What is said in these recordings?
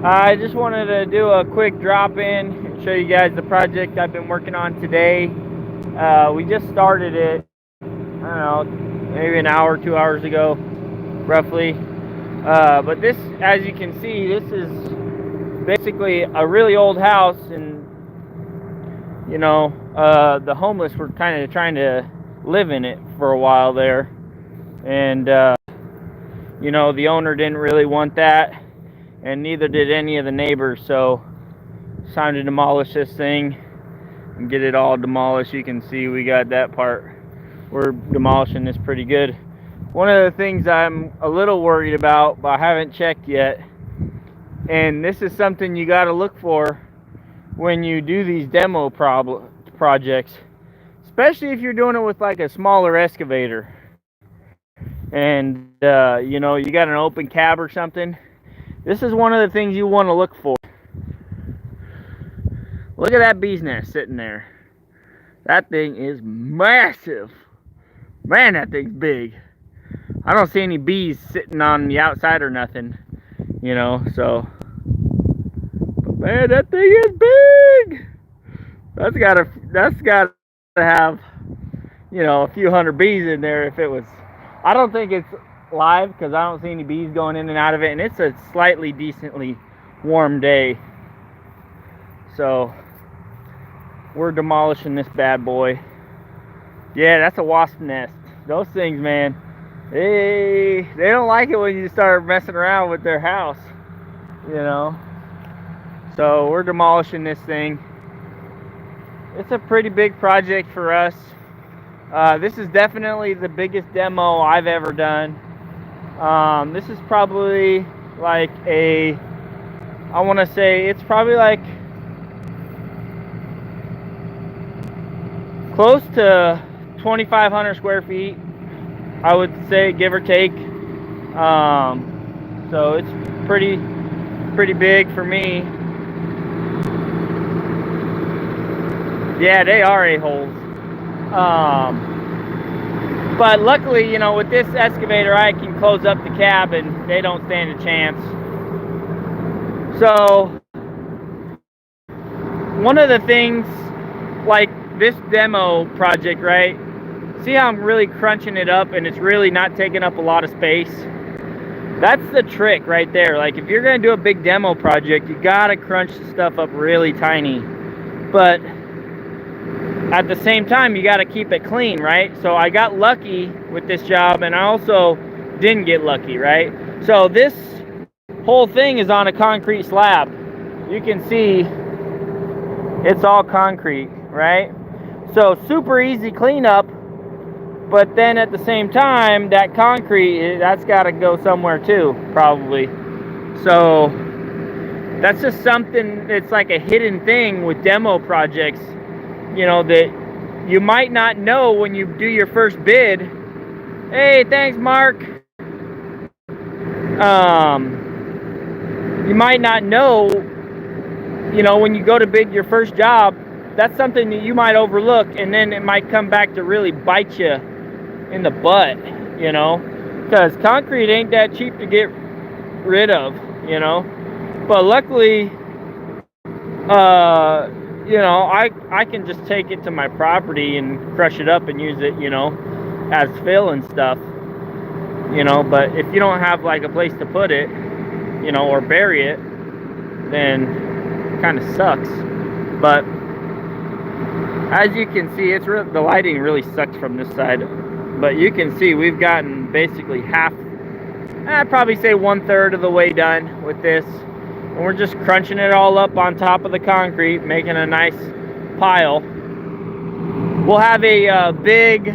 I just wanted to do a quick drop in and show you guys the project I've been working on today. We just started it, I don't know, maybe an hour, 2 hours ago, roughly. But this, as you can see, this is basically a really old house, and the homeless were kind of trying to live in it for a while there, and the owner didn't really want that, and neither did any of the neighbors. So it's time to demolish this thing and get it all demolished. You can see we got that part. We're demolishing this pretty good. One of the things I'm a little worried about, but I haven't checked yet, and this is something you got to look for when you do these demo projects, especially if you're doing it with like a smaller excavator, and you got an open cab or something. This is one of the things you want to look for. Look at that bee's nest sitting there. That thing is massive. Man, that thing's big. I don't see any bees sitting on the outside or nothing, so. But man, that thing is big. That's gotta have, a few hundred bees in there if it was. I don't think it's live because I don't see any bees going in and out of it, and it's a slightly decently warm day. So we're demolishing this bad boy. Yeah, that's a wasp nest. Those things, man, they don't like it when you start messing around with their house, So we're demolishing this thing. It's a pretty big project for us. This is definitely the biggest demo I've ever done. This is probably like I want to say it's probably like close to 2,500 square feet, I would say, give or take. So it's pretty big for me. Yeah, they are a-holes. But luckily, with this excavator, I can close up the cab and they don't stand a chance. So one of the things, like this demo project, right? See how I'm really crunching it up and it's really not taking up a lot of space? That's the trick right there. Like, if you're gonna do a big demo project, you gotta crunch the stuff up really tiny. But at the same time, you gotta keep it clean, right? So I got lucky with this job, and I also didn't get lucky, right? So this whole thing is on a concrete slab. You can see it's all concrete, right? So super easy cleanup, but then at the same time, that concrete, that's got to go somewhere too, probably. So that's just something that's like a hidden thing with demo projects, that you might not know when you do your first bid. Hey, thanks, Mark. You might not know, when you go to bid your first job, that's something that you might overlook, and then it might come back to really bite you in the butt, because concrete ain't that cheap to get rid of, But luckily, I can just take it to my property and crush it up and use it, as fill and stuff, But if you don't have like a place to put it, or bury it, then it kind of sucks. But as you can see, the lighting really sucks from this side. But you can see we've gotten basically half, I'd probably say 1/3 of the way done with this. And we're just crunching it all up on top of the concrete, making a nice pile. We'll have a big,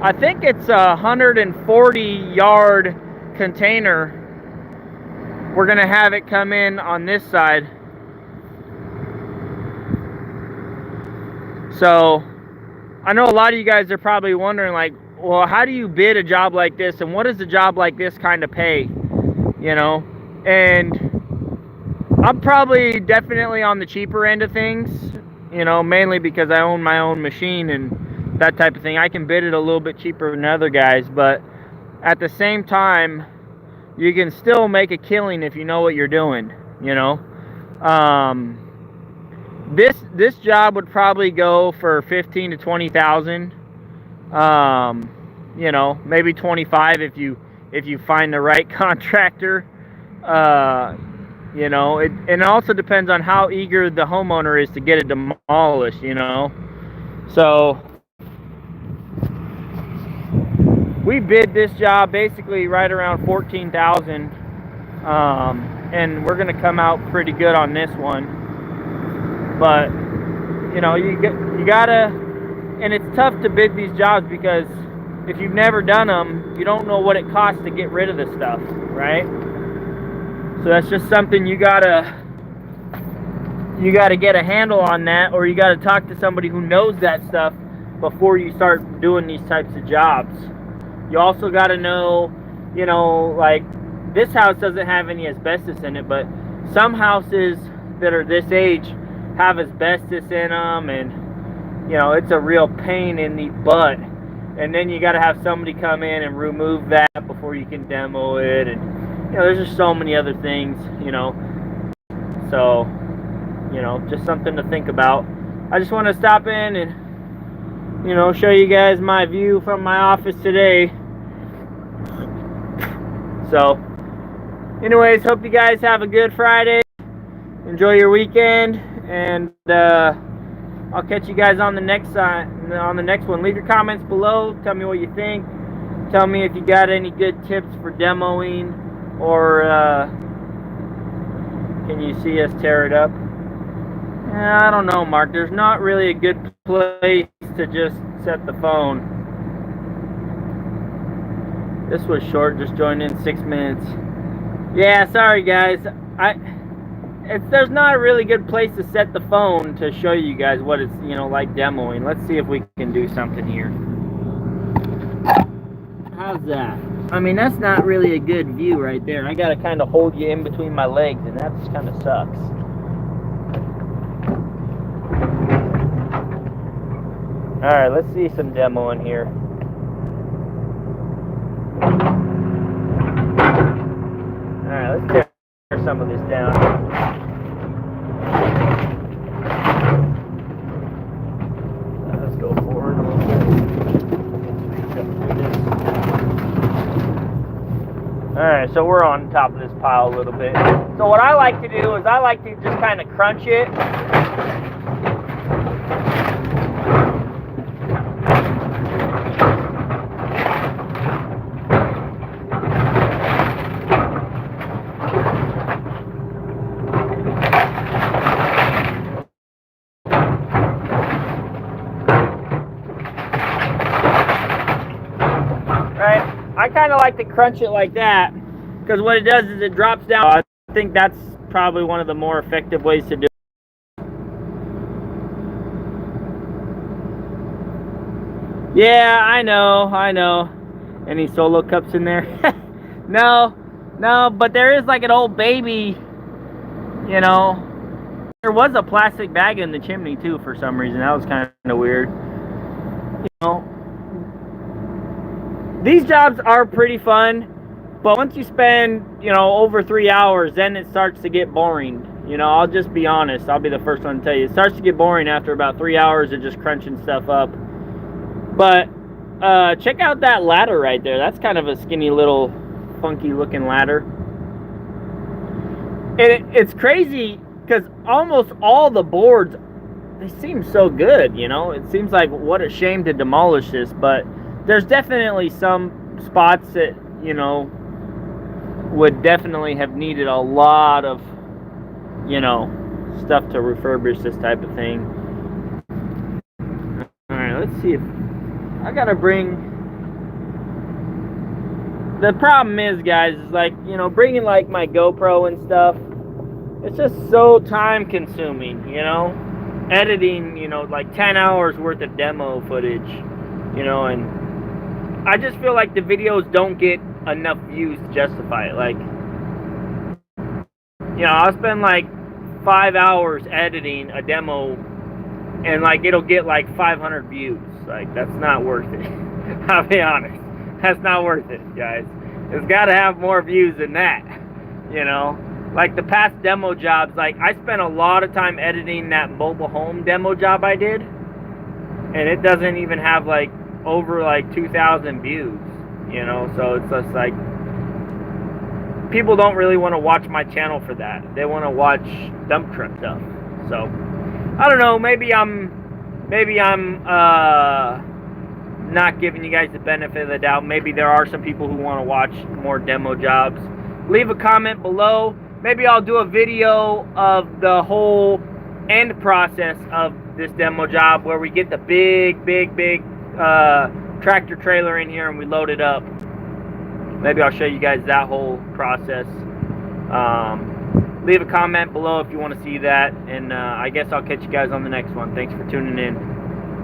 I think it's a 140-yard container. We're gonna have it come in on this side. So I know a lot of you guys are probably wondering, like, well, how do you bid a job like this, and what does a job like this kind of pay? And I'm probably definitely on the cheaper end of things, mainly because I own my own machine and that type of thing. I can bid it a little bit cheaper than other guys, but at the same time, you can still make a killing if you know what you're doing. you know. This job would probably go for 15 to 20,000. You know, maybe 25 if you find the right contractor. You know, it also depends on how eager the homeowner is to get it demolished, you know. So we bid this job basically right around 14,000, and we're gonna come out pretty good on this one. But you know, you gotta, and it's tough to bid these jobs because if you've never done them, you don't know what it costs to get rid of this stuff, right? So that's just something you gotta get a handle on that, or you gotta talk to somebody who knows that stuff before you start doing these types of jobs. You also gotta know, you know, like this house doesn't have any asbestos in it, but some houses that are this age have asbestos in them, and you know, it's a real pain in the butt. And then you got to have somebody come in and remove that before you can demo it, and you know, there's just so many other things, you know. So, you know, just something to think about. I just want to stop in and, you know, show you guys my view from my office today. So, anyways, hope you guys have a good Friday. Enjoy your weekend, and I'll catch you guys on the next one. Leave your comments below. Tell me what you think. Tell me if you got any good tips for demoing, or can you see us tear it up? I don't know, Mark. There's not really a good place to just set the phone. This was short. Just joined in 6 minutes. Yeah, sorry guys. There's not a really good place to set the phone to show you guys what it's, you know, like demoing. Let's see if we can do something here. How's that? I mean, that's not really a good view right there. I gotta kind of hold you in between my legs, and that just kind of sucks. Alright, let's see some demoing here. Alright, let's tear some of this down. Let's go forward a little bit. Alright, so we're on top of this pile a little bit. So what I like to do is I like to just kind of crunch it. I kind of like to crunch it like that, because what it does is it drops down. I think that's probably one of the more effective ways to do it. Yeah, I know. Any solo cups in there? No, but there is like an old baby, you know. There was a plastic bag in the chimney too for some reason. That was kind of weird. You know, these jobs are pretty fun, but once you spend, you know, over 3 hours, then it starts to get boring. You know, I'll just be honest. I'll be the first one to tell you. It starts to get boring after about 3 hours of just crunching stuff up. But check out that ladder right there. That's kind of a skinny little funky looking ladder. And it's crazy because almost all the boards, they seem so good, you know. It seems like what a shame to demolish this, but there's definitely some spots that, you know, would definitely have needed a lot of, you know, stuff to refurbish this type of thing. Alright, let's see if I gotta bring. The problem is, guys, is like, you know, bringing like my GoPro and stuff, it's just so time consuming, you know. Editing, you know, like 10 hours worth of demo footage, you know, and I just feel like the videos don't get enough views to justify it. Like, you know, I'll spend like 5 hours editing a demo, and like it'll get like 500 views. Like, that's not worth it. I'll be honest, that's not worth it, guys. It's got to have more views than that, you know. like the past demo jobs, like I spent a lot of time editing that mobile home demo job I did, and it doesn't even have like over like 2,000 views, you know. So it's just like people don't really want to watch my channel for that. They want to watch dump truck stuff. So I don't know, maybe I'm not giving you guys the benefit of the doubt. Maybe there are some people who want to watch more demo jobs. Leave a comment below. Maybe I'll do a video of the whole end process of this demo job where we get the big tractor trailer in here and we load it up. Maybe I'll show you guys that whole process. Leave a comment below if you want to see that, and I guess I'll catch you guys on the next one. Thanks for tuning in.